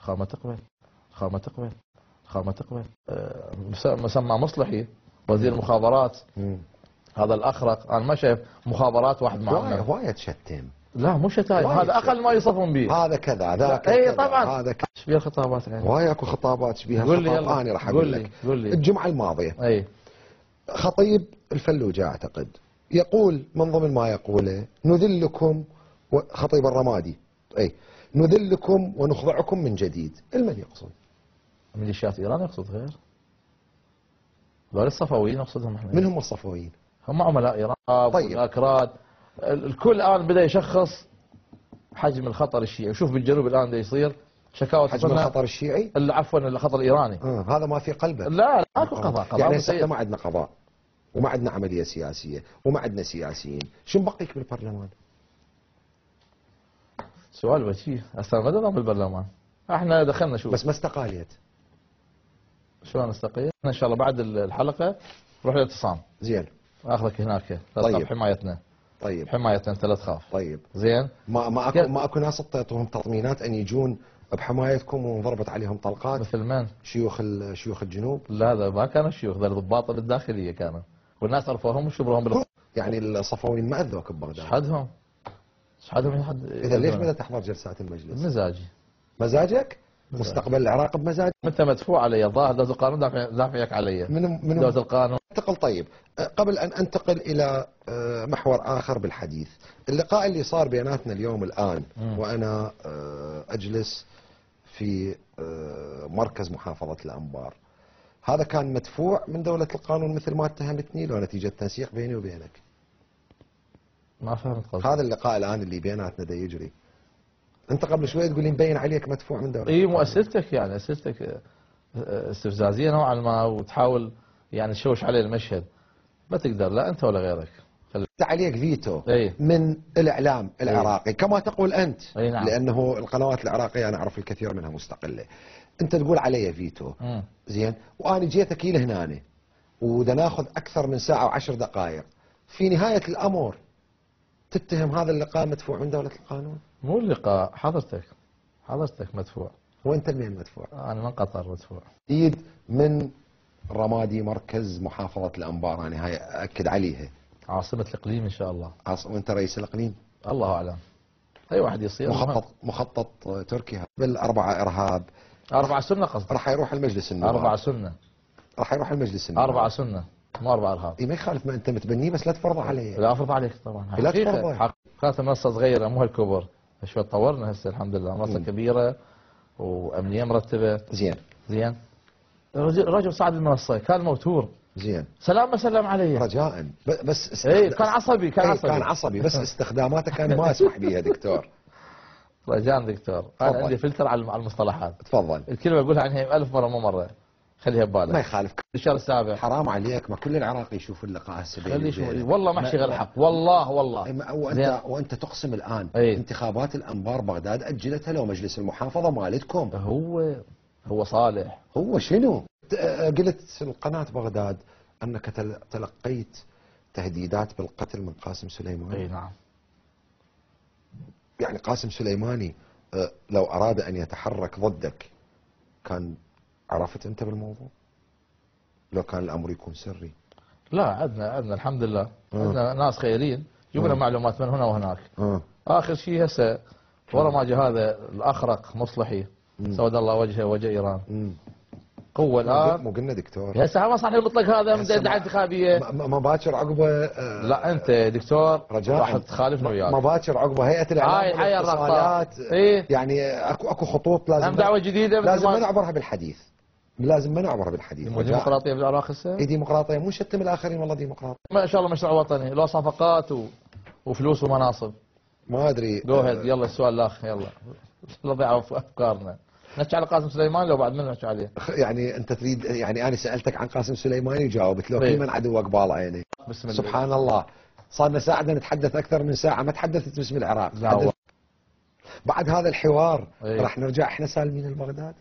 خامة تقبل، خامة تقبل، خامة تقبل. مسمى مصلحي وزير المخابرات. هذا الأخرق أنا ما شايف مخابرات واحد معنا. هواية شتم. لا مو شتايم، هذا أقل ما يصفون به. هذا كذا ذاك اي كذا طبعا. هذا كذا. ايش بيها الخطابات يعني؟ هواي اكو خطابات شبيها الخطاب. انا راح اقول لك. قول لي. الجمعة الماضية اي خطيب الفلوجة اعتقد يقول من ضمن ما يقوله نذلكم خطيب الرمادي نذلكم ونخضعكم من جديد. المن يقصد؟ ميليشيات ايران يقصد غير؟ هذول الصفويين نقصدهم احنا. من هم الصفويين؟ هم عملاء ايران. طيب. الاكراد. الكل الان بدا يشخص حجم الخطر الشيعي. وشوف بالجنوب الان ده يصير شكاوى حجم الخطر الشيعي؟ عفوا الخطر الايراني. هذا ما في قلبه. لا اكو قضاء. يعني هسه ما عندنا قضاء وما عندنا عملية سياسية وما عندنا سياسيين، شو مبقيك بالبرلمان؟ سؤال وجيه. هسه ما نظام بالبرلمان. احنا دخلنا شو بس ما استقاليت. شلون استقيل؟ ان شاء الله بعد الحلقة نروح للاعتصام. زين. اخذك هناك. طيب. حمايتنا. طيب. حمايتنا انت لا تخاف. طيب. زين. ما اكو ناس اعطيتهم تطمينات ان يجون بحمايتكم وانضربت عليهم طلقات؟ مثل من؟ شيوخ الجنوب؟ لا هذا ما كانوا شيوخ، ذا ضباط بالداخليه كانوا، والناس عرفوهم وشبرهم يعني الصفويين ما اذوك ببغداد؟ شحدهم اذا ليش بدأت تحضر جلسات المجلس؟ مزاجي. مزاجك؟ مستقبل العراق بمزاج؟ انت مدفوع علي الظاهر. دوله القانون دافعك علي. من دوله القانون. انتقل. طيب قبل ان انتقل الى محور اخر بالحديث، اللقاء اللي صار بيناتنا اليوم الان وانا اجلس في مركز محافظة الأنبار، هذا كان مدفوع من دولة القانون مثل ما اتهمتني لو نتيجة تنسيق بيني وبينك؟ ما فهمت قصدك. هذا اللقاء الآن اللي بيناتنا دا يجري، أنت قبل شوي تقول لي مبين عليك مدفوع من دولة. اي مو اسئلتك يعني اسئلتك استفزازية نوعا ما وتحاول يعني تشوش عليه المشهد. ما تقدر لا أنت ولا غيرك. عليك فيتو أيه؟ من الإعلام العراقي كما تقول أنت. أي نعم. لأنه القنوات العراقية أنا أعرف الكثير منها مستقلة. أنت تقول علي فيتو. زين. وأنا جيتك إلى هنا ودا ناخذ أكثر من ساعة و10 دقائق، في نهاية الأمر تتهم هذا اللقاء مدفوع من دولة القانون؟ مو اللقاء، حضرتك مدفوع. وأنت منين مدفوع؟ أنا من قطر مدفوع. إيد من رمادي مركز محافظة الأنبار، أنا هاي أكد عليها. عاصمة الإقليم إن شاء الله. وأنت رئيس الإقليم؟ الله أعلم. أي واحد يصير. مخطط تركي بالأربعة إرهاب. 4 سنة قصدك؟ راح يروح المجلس النواب. 4 سنة. راح يروح المجلس النواب. 4 سنة مو 4 إرهاب. ما يخالف، ما أنت متبنيه بس لا تفرضه علي. لا أفرض عليك طبعا. لا تفرضه. حقيقة منصة صغيرة مو هالكبر. شوي تطورنا هسه الحمد لله. منصة كبيرة وأمنية مرتبة. زين. رجل صعد المنصة كان موتور. زين. سلام ما سلم علي. رجاء بس ايه كان عصبي. كان عصبي بس استخداماته كان ما اسمح بيها دكتور. رجاء دكتور انا عندي فلتر على المصطلحات. تفضل. الكلمة اقولها عنها 1000 مرة مو مرة. خليها ببالك. ما يخالف. الشهر السابع. حرام عليك، ما كل العراق يشوف اللقاء هسه. خلي يشوف. والله محشي غير الحق والله. وانت تقسم الان ايه؟ انتخابات الانبار بغداد اجلتها لو مجلس المحافظة مالتكم. هو صالح. هو شنو؟ قلت القناة بغداد انك تلقيت تهديدات بالقتل من قاسم سليماني. اي نعم. يعني قاسم سليماني لو اراد ان يتحرك ضدك كان عرفت انت بالموضوع؟ لو كان الامر يكون سري. لا عندنا الحمد لله. عندنا ناس خيرين يجيبون معلومات من هنا وهناك. اخر شيء هسه ورا ما جاء هذا الاخرق مصلحي سود الله وجهه وجه ايران. قوة الآن. مو قلنا دكتور هسه ما صح المطلق هذا من دعاية انتخابية. ما باكر عقبه. لا أنت دكتور رجاء راح تخالفنا وياك. ما باكر عقبه هيئة الإعلام والاتصالات. إيه؟ يعني اكو خطوط لازم. دعوة جديدة لازم ما نعبرها بالحديث. لازم ما نعبرها بالحديث. مو ديمقراطية بالعراق هسه؟ اي ديمقراطية، مو شتم الآخرين والله ديمقراطية. ما شاء الله مشروع وطني، له صفقات وفلوس ومناصب. ما أدري. يلا السؤال الأخ يلا. لا ضيعوا أفكارنا. نحكي على قاسم سليماني لو بعد من نحكي عليه. يعني انت تريد، يعني انا سالتك عن قاسم سليماني وجاوبت له في من عدوك بال عيني. سبحان الله، صار لنا ساعه نتحدث اكثر من ساعه ما تحدثت باسم العراق. لا بعد هذا الحوار راح نرجع احنا سالمين لبغداد.